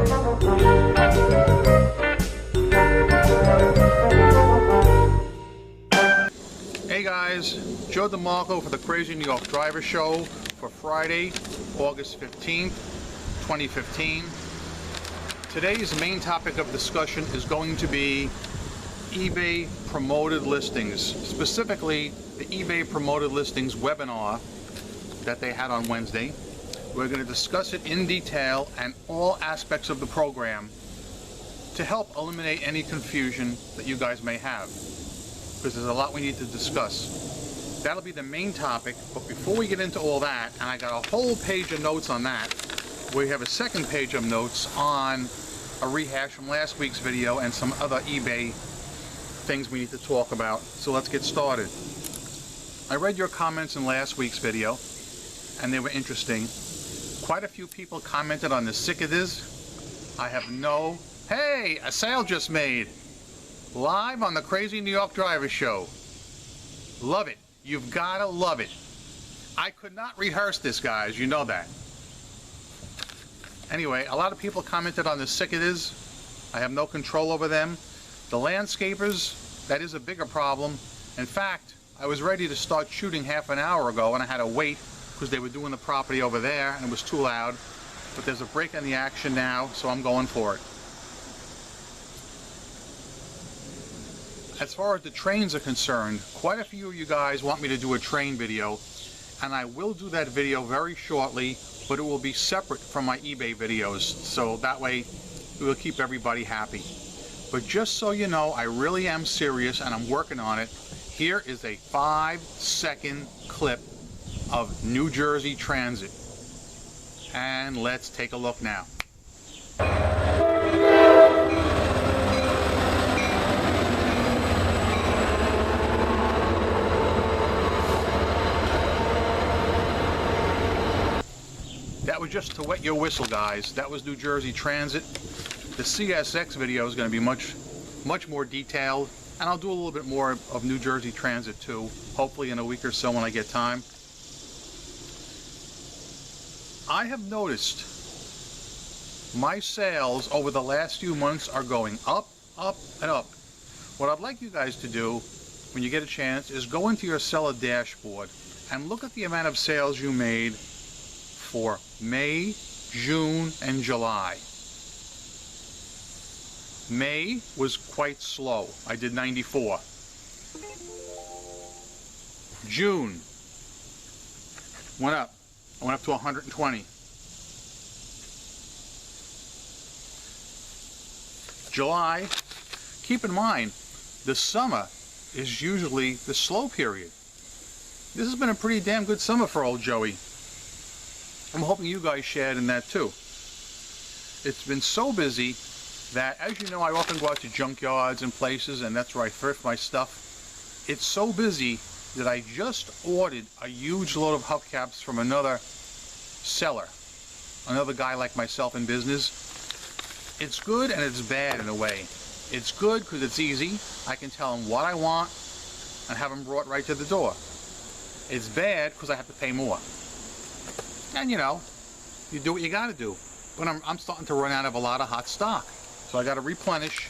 Hey guys, Joe DeMarco for the Crazy New York Driver Show for Friday, August 15th, 2015. Today's main topic of discussion is going to be eBay promoted listings, specifically the eBay promoted listings webinar that they had on Wednesday. We're going to discuss it in detail and all aspects of the program to help eliminate any confusion that you guys may have, because there's a lot we need to discuss. That'll be the main topic, but before we get into all that, and I got a whole page of notes on that, we have a second page of notes on a rehash from last week's video and some other eBay things we need to talk about. So let's get started. I read your comments in last week's video, and they were interesting. Quite a few people commented on the sick it is. I have no... Hey, a sale just made. Live on the Crazy New York Driver Show. Love it. You've got to love it. I could not rehearse this, guys. You know that. Anyway, a lot of people commented on the sick it is. I have no control over them. The landscapers, that is a bigger problem. In fact, I was ready to start shooting half an hour ago and I had to wait because they were doing the property over there and it was too loud. But there's a break in the action now, so I'm going for it. As far as the trains are concerned, quite a few of you guys want me to do a train video, and I will do that video very shortly, but it will be separate from my eBay videos, so that way it will keep everybody happy. But just so you know, I really am serious and I'm working on it. Here is a 5-second clip of New Jersey Transit, and let's take a look now. That was just to wet your whistle, guys. That was New Jersey Transit. The CSX video is going to be much more detailed, and I'll do a little bit more of New Jersey Transit too, hopefully in a week or so when I get time. I have noticed my sales over the last few months are going up, up, and up. What I'd like you guys to do when you get a chance is go into your seller dashboard and look at the amount of sales you made for May, June, and July. May was quite slow. I did 94. June went up. I went up to 120. July, keep in mind, the summer is usually the slow period. This has been a pretty damn good summer for old Joey. I'm hoping you guys shared in that too. It's been so busy that, as you know, I often go out to junkyards and places, and that's where I thrift my stuff. It's so busy that I just ordered a huge load of hubcaps from another seller, another guy like myself in business. It's good and it's bad in a way. It's good because it's easy. I can tell him what I want and have them brought right to the door. It's bad because I have to pay more. And you know, you do what you got to do. But I'm starting to run out of a lot of hot stock. So I got to replenish,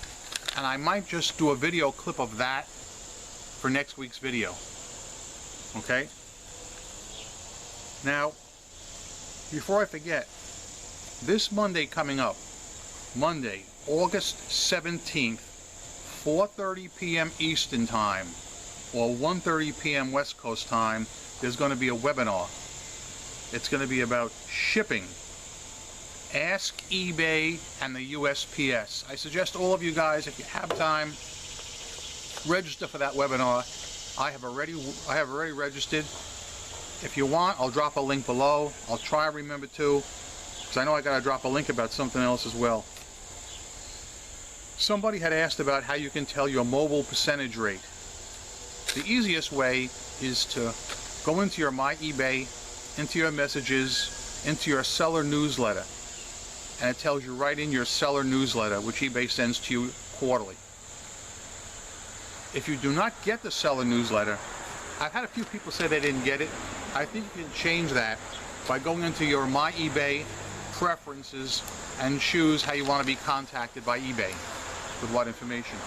and I might just do a video clip of that for next week's video. Okay? Now, before I forget, this Monday coming up, Monday, August 17th, 4:30 p.m. Eastern Time, or 1:30 p.m. West Coast Time, there's going to be a webinar. It's going to be about shipping. Ask eBay and the USPS. I suggest all of you guys, if you have time, register for that webinar. I have already registered. If you want, I'll drop a link below. I'll try to remember to, because I know I got to drop a link about something else as well. Somebody had asked about how you can tell your mobile percentage rate. The easiest way is to go into your My eBay, into your messages, into your seller newsletter, and it tells you right in your seller newsletter, which eBay sends to you quarterly. If you do not get the seller newsletter, I've had a few people say they didn't get it. I think you can change that by going into your My eBay preferences and choose how you want to be contacted by eBay with what information.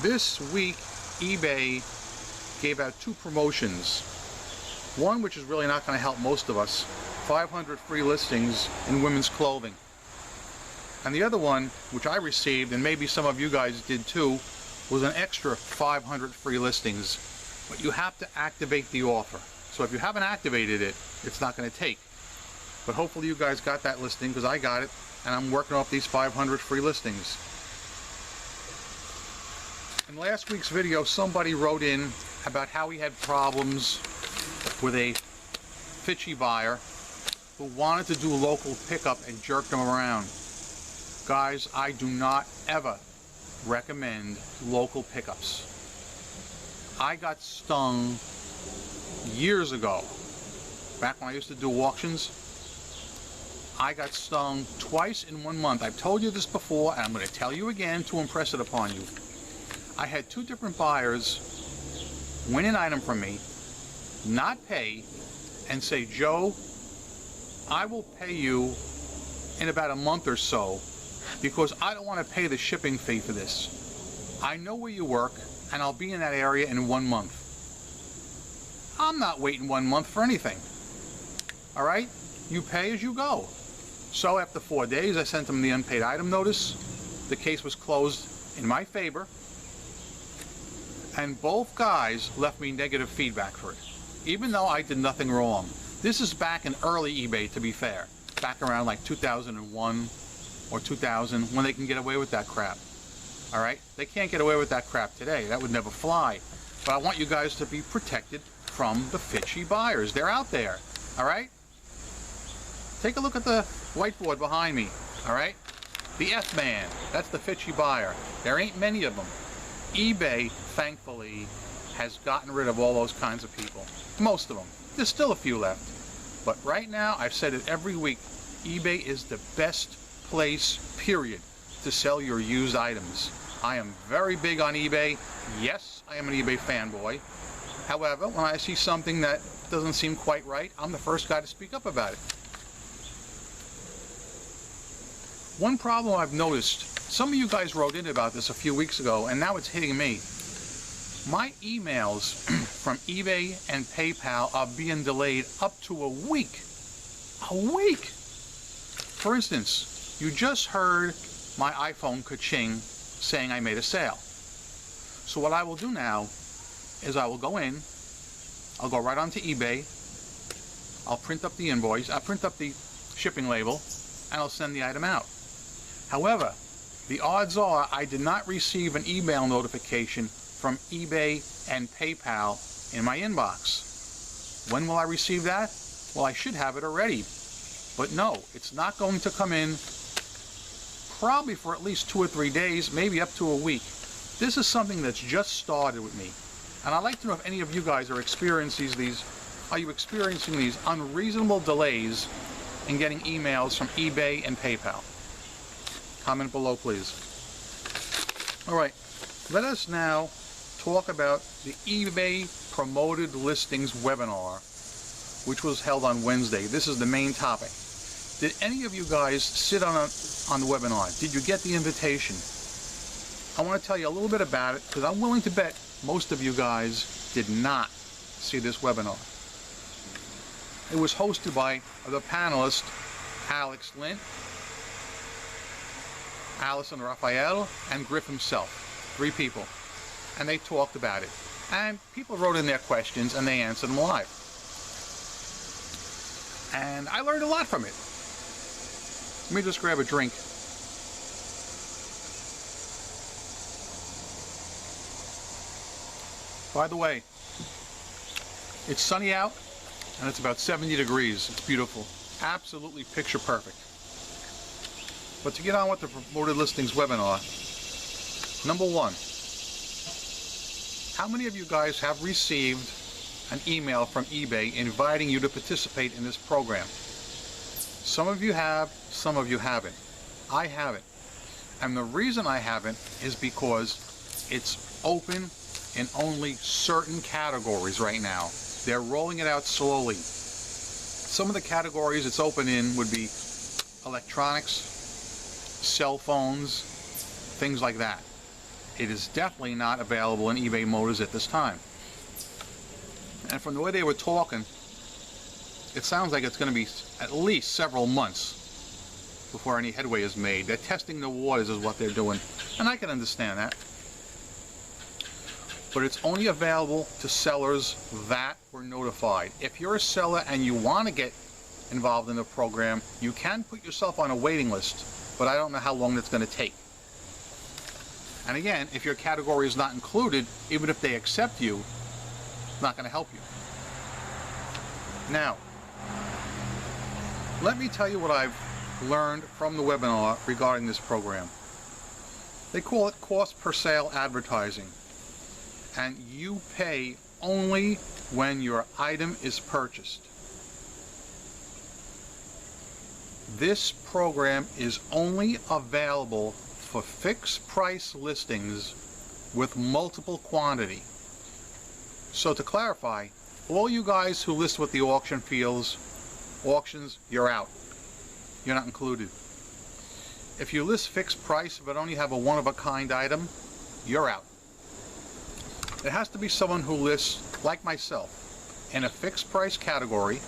This week eBay gave out 2 promotions. One which is really not going to help most of us, 500 free listings in women's clothing. And the other one, which I received, and maybe some of you guys did too, was an extra 500 free listings. But you have to activate the offer. So if you haven't activated it, it's not going to take. But hopefully you guys got that listing, because I got it, and I'm working off these 500 free listings. In last week's video, somebody wrote in about how he had problems with a fishy buyer who wanted to do local pickup and jerk them around. Guys, I do not ever recommend local pickups. I got stung years ago, back when I used to do auctions. I got stung twice in 1 month. I've told you this before, and I'm going to tell you again to impress it upon you. I had 2 different buyers win an item from me, not pay, and say, Joe, I will pay you in about a month or so because I don't want to pay the shipping fee for this. I know where you work, and I'll be in that area in 1 month. I'm not waiting 1 month for anything. All right? You pay as you go. So after 4 days, I sent them the unpaid item notice. The case was closed in my favor. And both guys left me negative feedback for it, even though I did nothing wrong. This is back in early eBay, to be fair. Back around like 2001 or 2000, when they can get away with that crap. All right? They can't get away with that crap today. That would never fly. But I want you guys to be protected from the fishy buyers. They're out there. All right? Take a look at the whiteboard behind me. All right? The F-man. That's the fishy buyer. There ain't many of them. eBay, thankfully, has gotten rid of all those kinds of people. Most of them. There's still a few left. But right now, I've said it every week, eBay is the best place, period, to sell your used items. I am very big on eBay. Yes, I am an eBay fanboy. However, when I see something that doesn't seem quite right, I'm the first guy to speak up about it. One problem I've noticed, some of you guys wrote in about this a few weeks ago, and now it's hitting me. My emails from eBay and PayPal are being delayed up to a week. A week! For instance, you just heard my iPhone ka-ching saying I made a sale. So what I will do now is I will go in, I'll go right onto eBay, I'll print up the invoice, I'll print up the shipping label, and I'll send the item out. However, the odds are I did not receive an email notification from eBay and PayPal in my inbox. When will I receive that? Well, I should have it already. But no, it's not going to come in probably for at least 2 or 3 days, maybe up to a week. This is something that's just started with me. And I'd like to know if any of you guys are experiencing these unreasonable delays in getting emails from eBay and PayPal. Comment below, please. All right, let us now talk about the eBay Promoted Listings webinar, which was held on Wednesday. This is the main topic. Did any of you guys sit on the webinar? Did you get the invitation? I want to tell you a little bit about it, because I'm willing to bet most of you guys did not see this webinar. It was hosted by the panelists Alex Lynn, Allison Raphael, and Griff himself. 3 people. And they talked about it. And people wrote in their questions and they answered them live. And I learned a lot from it. Let me just grab a drink. By the way, it's sunny out and it's about 70 degrees. It's beautiful. Absolutely picture perfect. But to get on with the Promoted Listings webinar, number 1, how many of you guys have received an email from eBay inviting you to participate in this program? Some of you have, some of you haven't. I haven't. And the reason I haven't is because it's open in only certain categories right now. They're rolling it out slowly. Some of the categories it's open in would be electronics, cell phones, things like that. It is definitely not available in eBay Motors at this time. And from the way they were talking, it sounds like it's going to be at least several months before any headway is made. They're testing the waters is what they're doing, and I can understand that. But it's only available to sellers that were notified. If you're a seller and you want to get involved in the program, you can put yourself on a waiting list, but I don't know how long that's going to take. And again, if your category is not included, even if they accept you, it's not going to help you. Now, let me tell you what I've learned from the webinar regarding this program. They call it cost per sale advertising, and you pay only when your item is purchased. This program is only available for fixed price listings with multiple quantity. So to clarify, all you guys who list with the auction fields, auctions, you're out. You're not included. If you list fixed price but only have a one-of-a-kind item, you're out. It has to be someone who lists, like myself, in a fixed price category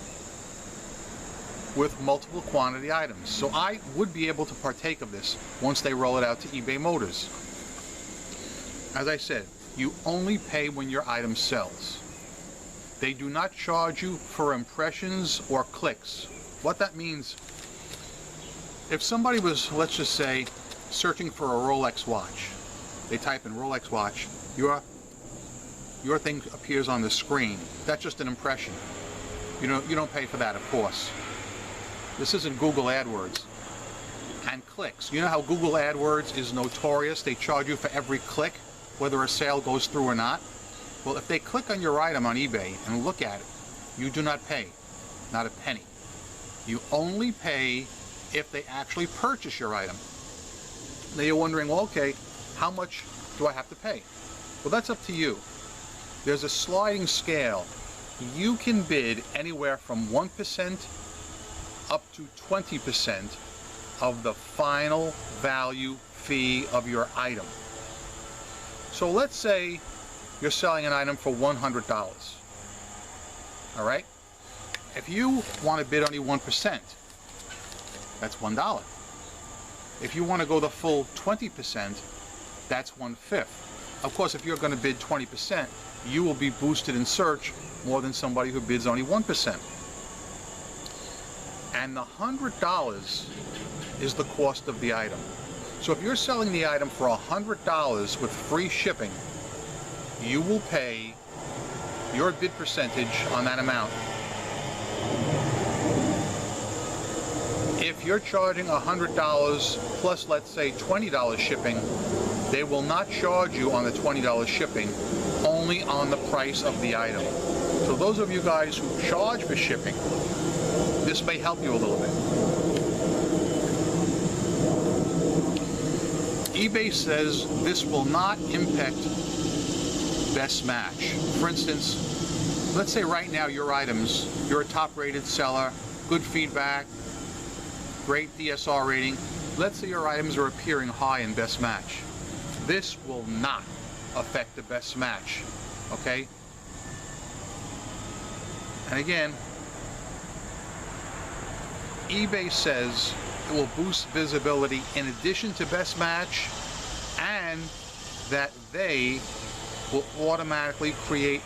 with multiple quantity items. So I would be able to partake of this once they roll it out to eBay Motors. As I said, you only pay when your item sells. They do not charge you for impressions or clicks. What that means, if somebody was, let's just say, searching for a Rolex watch, they type in Rolex watch, your thing appears on the screen. That's just an impression. You don't pay for that, of course. This isn't Google AdWords. And clicks. You know how Google AdWords is notorious? They charge you for every click, whether a sale goes through or not. Well, if they click on your item on eBay and look at it, you do not pay. Not a penny. You only pay if they actually purchase your item. Now you're wondering, well, okay, how much do I have to pay? Well, that's up to you. There's a sliding scale. You can bid anywhere from 1% up to 20% of the final value fee of your item. So let's say you're selling an item for $100. All right? If you want to bid only 1%, that's $1. If you want to go the full 20%, that's 1/5. Of course, if you're going to bid 20%, you will be boosted in search more than somebody who bids only 1%. And the $100 is the cost of the item. So if you're selling the item for $100 with free shipping, you will pay your bid percentage on that amount. If you're charging $100 plus, let's say, $20 shipping, they will not charge you on the $20 shipping, only on the price of the item. So those of you guys who charge for shipping, this may help you a little bit. eBay says this will not impact best match. For instance, let's say right now your items, you're a top-rated seller, good feedback, great DSR rating. Let's say your items are appearing high in best match. This will not affect the best match, okay? And again, eBay says it will boost visibility in addition to best match, and that they will automatically create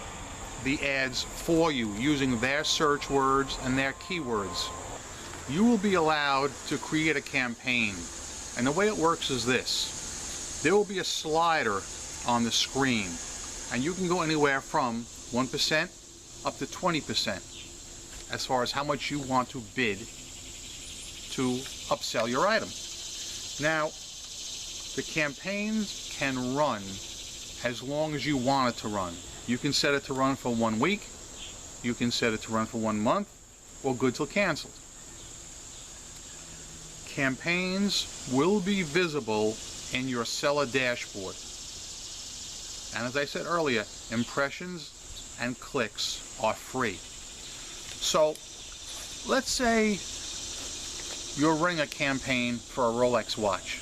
the ads for you using their search words and their keywords. You will be allowed to create a campaign, and the way it works is this. There will be a slider on the screen, and you can go anywhere from 1% up to 20% as far as how much you want to bid to upsell your item. Now, the campaigns can run as long as you want it to run. You can set it to run for 1 week, you can set it to run for 1 month, or good till canceled. Campaigns will be visible in your seller dashboard. And as I said earlier, impressions and clicks are free. So let's say you're running a campaign for a Rolex watch.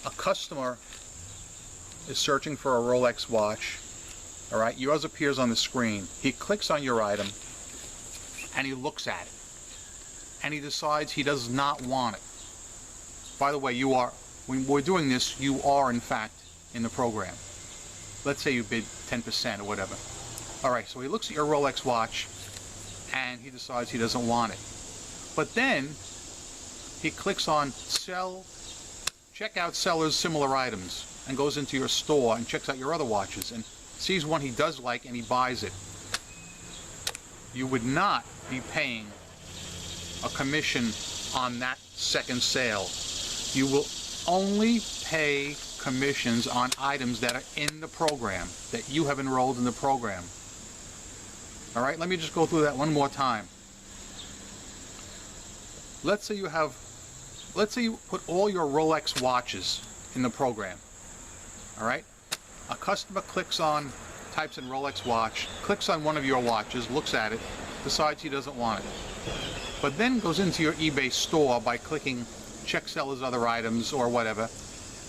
A customer is searching for a Rolex watch. All right, yours appears on the screen. He clicks on your item and he looks at it and he decides he does not want it. By the way, when we're doing this, you are in fact in the program. Let's say you bid 10% or whatever. All right, so he looks at your Rolex watch and he decides he doesn't want it. But then he clicks on sell, check out sellers similar items, and goes into your store and checks out your other watches and sees one he does like and he buys it. You would not be paying a commission on that second sale. You will only pay commissions on items that are in the program, that you have enrolled in the program. All right, let me just go through that one more time. Let's say you put all your Rolex watches in the program. All right, a customer types in Rolex watch, clicks on one of your watches, looks at it, decides he doesn't want it, but then goes into your eBay store by clicking check sellers other items or whatever,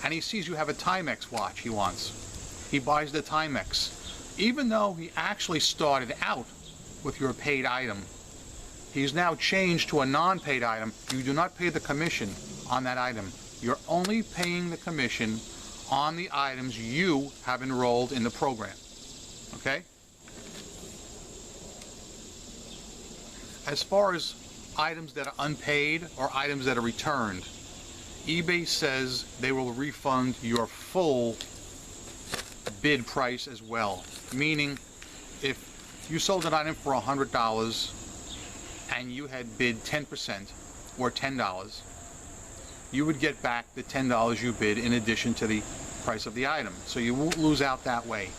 and he sees you have a Timex watch he wants. He buys the Timex. Even though he actually started out with your paid item, he's now changed to a non-paid item. You do not pay the commission on that item. You're only paying the commission on the items you have enrolled in the program. Okay? As far as items that are unpaid or items that are returned, eBay says they will refund your full bid price as well. Meaning, if you sold an item for $100 and you had bid 10% or $10, you would get back the $10 you bid in addition to the price of the item. So you won't lose out that way.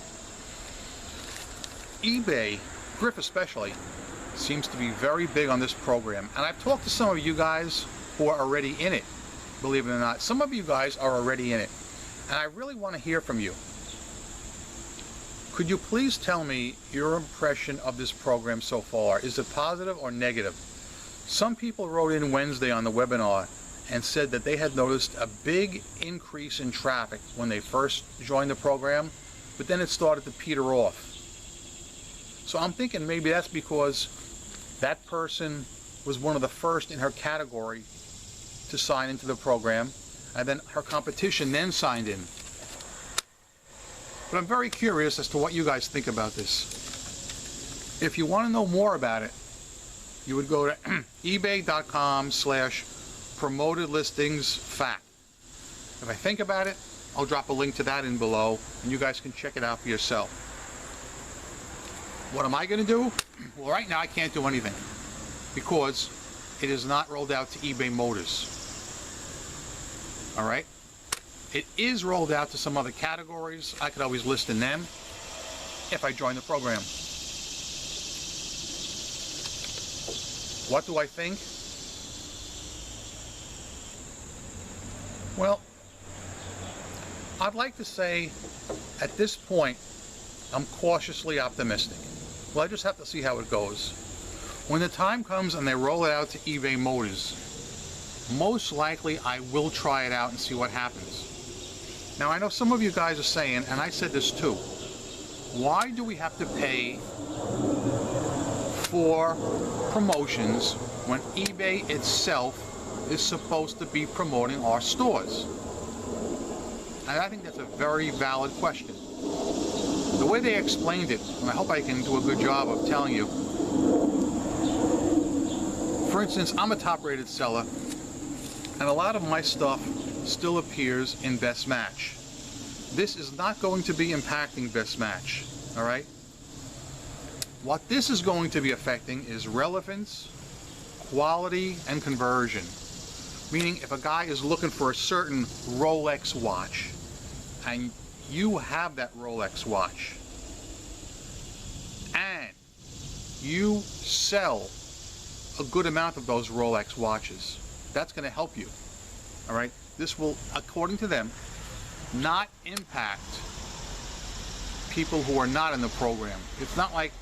eBay, Griff especially, seems to be very big on this program. And I've talked to some of you guys who are already in it. Believe it or not, some of you guys are already in it. And I really want to hear from you. Could you please tell me your impression of this program so far? Is it positive or negative? Some people wrote in Wednesday on the webinar and said that they had noticed a big increase in traffic when they first joined the program, but then it started to peter off. So I'm thinking maybe that's because that person was one of the first in her category to sign into the program, and then her competition then signed in. But I'm very curious as to what you guys think about this. If you want to know more about it, you would go to ebay.com/promotedlistingsfact. If I think about it, I'll drop a link to that in below, and you guys can check it out for yourself. What am I going to do? Well, right now I can't do anything because it is not rolled out to eBay Motors. All right? It is rolled out to some other categories. I could always list in them if I join the program. What do I think? Well, I'd like to say at this point I'm cautiously optimistic. Well, I just have to see how it goes. When the time comes and they roll it out to eBay Motors, most likely I will try it out and see what happens. Now, I know some of you guys are saying, and I said this too, why do we have to pay for promotions when eBay itself is supposed to be promoting our stores? And I think that's a very valid question. The way they explained it, and I hope I can do a good job of telling you. For instance, I'm a top-rated seller, and a lot of my stuff still appears in Best Match. This is not going to be impacting Best Match, all right? What this is going to be affecting is relevance, quality, and conversion. Meaning, if a guy is looking for a certain Rolex watch, and you have that Rolex watch, and you sell a good amount of those Rolex watches, that's going to help you. All right, this will, according to them, not impact people who are not in the program. It's not like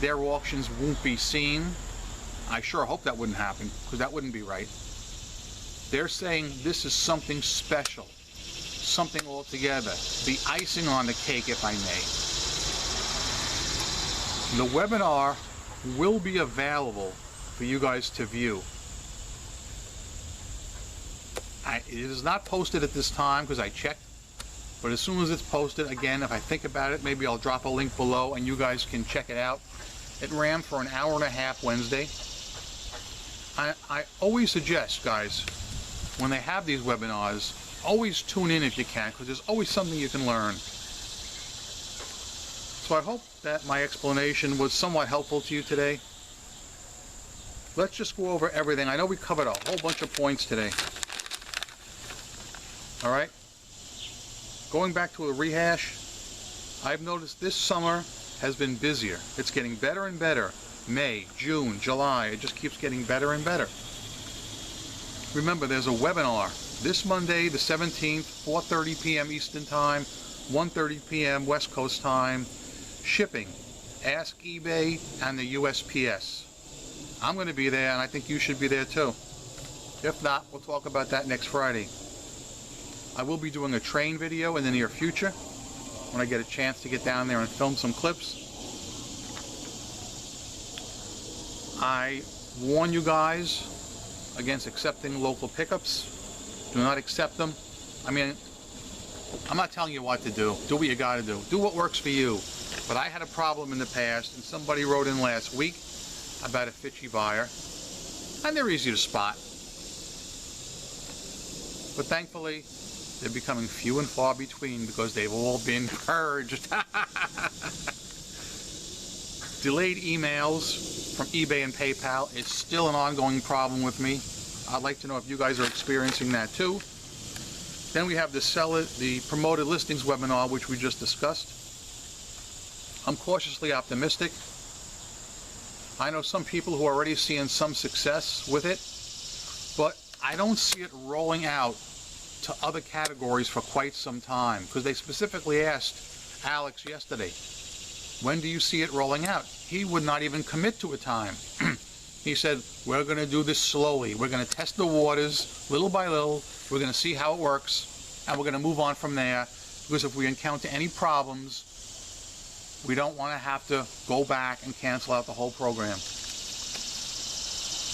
their auctions won't be seen. I sure hope that wouldn't happen, because that wouldn't be right. They're saying this is something special, something altogether, the icing on the cake, if I may. The webinar will be available for you guys to view. It is not posted at this time because I checked, but as soon as it's posted, again, if I think about it, maybe I'll drop a link below and you guys can check it out. It ran for an hour and a half Wednesday. I always suggest, guys, when they have these webinars, always tune in if you can, because there's always something you can learn. So I hope that my explanation was somewhat helpful to you today. Let's just go over everything. I know we covered a whole bunch of points today. All right? Going back to a rehash, I've noticed this summer has been busier. It's getting better and better. May, June, July, it just keeps getting better and better. Remember, there's a webinar this Monday, the 17th, 4:30 p.m. Eastern Time, 1:30 p.m. West Coast Time. Shipping, ask eBay and the USPS. I'm going to be there, and I think you should be there too. If not, we'll talk about that next Friday. I will be doing a train video in the near future when I get a chance to get down there and film some clips. I warn you guys against accepting local pickups. Do not accept them. I mean, I'm not telling you what to do. Do what you got to do. Do what works for you. But I had a problem in the past, and somebody wrote in last week about a fishy buyer, and they're easy to spot. But thankfully, they're becoming few and far between because they've all been purged. Delayed emails from eBay and PayPal is still an ongoing problem with me. I'd like to know if you guys are experiencing that too. Then we have the promoted listings webinar, which we just discussed. I'm cautiously optimistic. I know some people who are already seeing some success with it, but I don't see it rolling out to other categories for quite some time, because they specifically asked Alex yesterday, when do you see it rolling out? He would not even commit to a time. He said, we're going to do this slowly. We're going to test the waters little by little. We're going to see how it works, and we're going to move on from there, because if we encounter any problems, we don't want to have to go back and cancel out the whole program.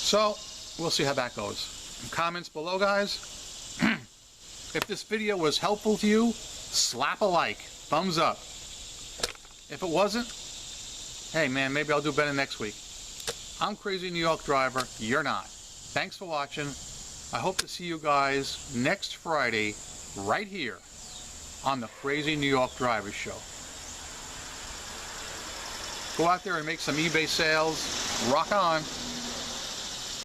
So, we'll see how that goes. Comments below, guys. If this video was helpful to you, slap a like, thumbs up. If it wasn't, hey man, maybe I'll do better next week. I'm Crazy New York Driver, you're not. Thanks for watching. I hope to see you guys next Friday, right here, on the Crazy New York Driver Show. Go out there and make some eBay sales. Rock on.